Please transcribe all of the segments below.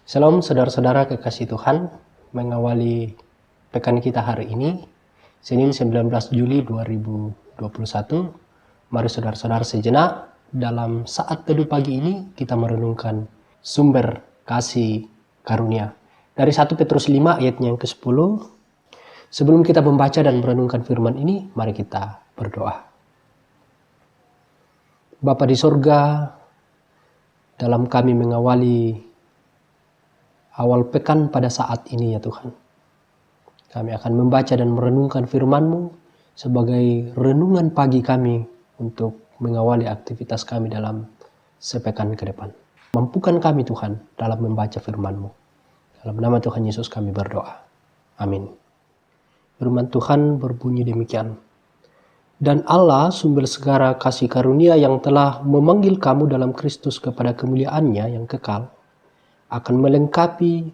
Shalom saudara-saudara kekasih Tuhan, mengawali pekan kita hari ini, Senin 19 Juli 2021. Mari saudara-saudara sejenak, dalam saat teduh pagi ini kita merenungkan sumber kasih karunia. Dari 1 Petrus 5 ayatnya yang ke-10, sebelum kita membaca dan merenungkan firman ini, mari kita berdoa. Bapa di sorga, dalam kami mengawali awal pekan pada saat ini ya Tuhan. Kami akan membaca dan merenungkan firman-Mu sebagai renungan pagi kami untuk mengawali aktivitas kami dalam sepekan ke depan. Mampukan kami Tuhan dalam membaca firman-Mu. Dalam nama Tuhan Yesus kami berdoa. Amin. Firman Tuhan berbunyi demikian. Dan Allah sumber segala kasih karunia yang telah memanggil kamu dalam Kristus kepada kemuliaan-Nya yang kekal, akan melengkapi,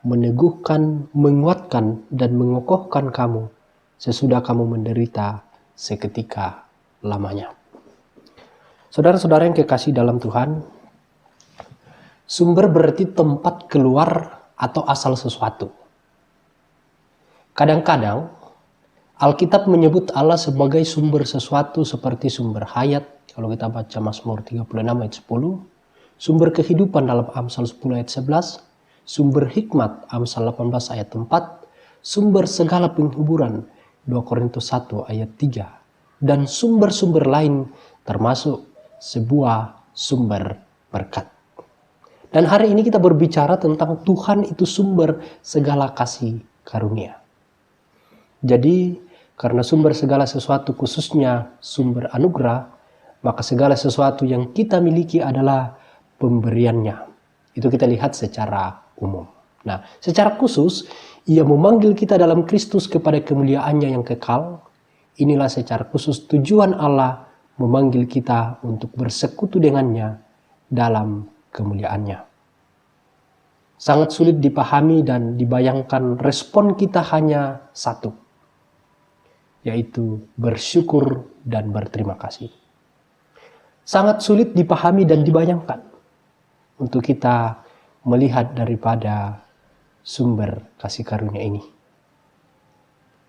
meneguhkan, menguatkan, dan mengokohkan kamu sesudah kamu menderita seketika lamanya. Saudara-saudara yang kekasih dalam Tuhan, sumber berarti tempat keluar atau asal sesuatu. Kadang-kadang Alkitab menyebut Allah sebagai sumber sesuatu seperti sumber hayat. Kalau kita baca Mazmur 36 ayat 10, sumber kehidupan dalam Amsal 10 ayat 11, sumber hikmat Amsal 18 ayat 4, sumber segala penghiburan 2 Korintus 1 ayat 3, dan sumber-sumber lain termasuk sebuah sumber berkat. Dan hari ini kita berbicara tentang Tuhan itu sumber segala kasih karunia. Jadi karena sumber segala sesuatu khususnya sumber anugerah, maka segala sesuatu yang kita miliki adalah pemberiannya. Itu kita lihat secara umum. Nah, secara khusus, Ia memanggil kita dalam Kristus kepada kemuliaan-Nya yang kekal. Inilah secara khusus tujuan Allah memanggil kita untuk bersekutu dengannya dalam kemuliaan-Nya. Sangat sulit dipahami dan dibayangkan, respon kita hanya satu, yaitu bersyukur dan berterima kasih. Sangat sulit dipahami dan dibayangkan untuk kita melihat daripada sumber kasih karunia ini.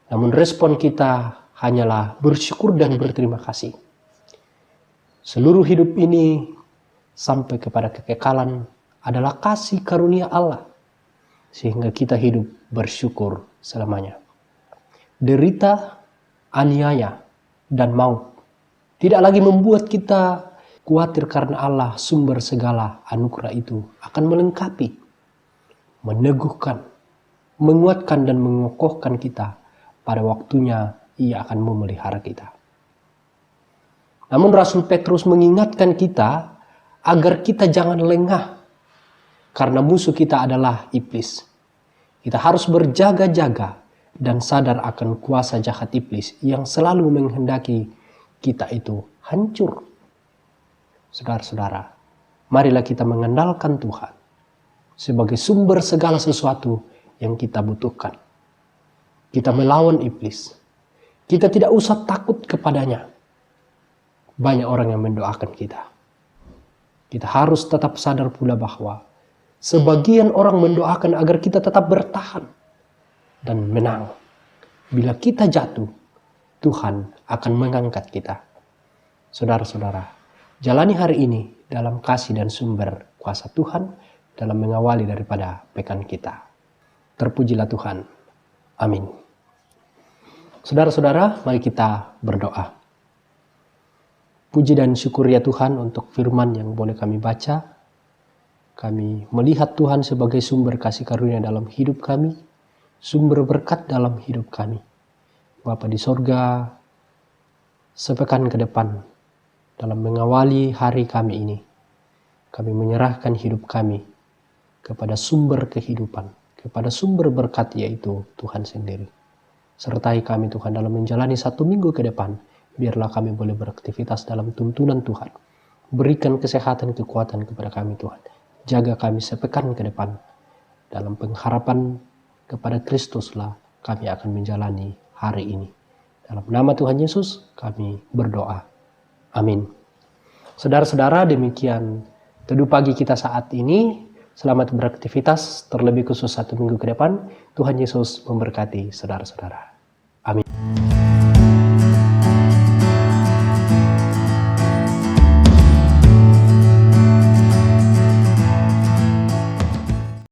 Namun respon kita hanyalah bersyukur dan berterima kasih. Seluruh hidup ini sampai kepada kekekalan adalah kasih karunia Allah, sehingga kita hidup bersyukur selamanya. Derita, aniaya, dan maut tidak lagi membuat kita khawatir, karena Allah sumber segala anugerah itu akan melengkapi, meneguhkan, menguatkan, dan mengokohkan kita. Pada waktunya Ia akan memelihara kita. Namun Rasul Petrus mengingatkan kita agar kita jangan lengah, karena musuh kita adalah iblis. Kita harus berjaga-jaga dan sadar akan kuasa jahat iblis yang selalu menghendaki kita itu hancur. Saudara-saudara, marilah kita mengandalkan Tuhan sebagai sumber segala sesuatu yang kita butuhkan. Kita melawan iblis. Kita tidak usah takut kepadanya. Banyak orang yang mendoakan kita. Kita harus tetap sadar pula bahwa sebagian orang mendoakan agar kita tetap bertahan dan menang. Bila kita jatuh, Tuhan akan mengangkat kita. Saudara-saudara, jalani hari ini dalam kasih dan sumber kuasa Tuhan dalam mengawali daripada pekan kita. Terpujilah Tuhan. Amin. Saudara-saudara, mari kita berdoa. Puji dan syukur ya Tuhan untuk firman yang boleh kami baca. Kami melihat Tuhan sebagai sumber kasih karunia dalam hidup kami, sumber berkat dalam hidup kami. Bapa di sorga, sepekan ke depan, dalam mengawali hari kami ini, kami menyerahkan hidup kami kepada sumber kehidupan, kepada sumber berkat, yaitu Tuhan sendiri. Sertai kami Tuhan dalam menjalani 1 minggu ke depan, biarlah kami boleh beraktivitas dalam tuntunan Tuhan. Berikan kesehatan, kekuatan kepada kami Tuhan. Jaga kami sepekan ke depan. Dalam pengharapan kepada Kristuslah kami akan menjalani hari ini. Dalam nama Tuhan Yesus kami berdoa. Amin. Saudara-saudara, demikian teduh pagi kita saat ini. Selamat beraktivitas, terlebih khusus 1 minggu ke depan. Tuhan Yesus memberkati saudara-saudara. Amin.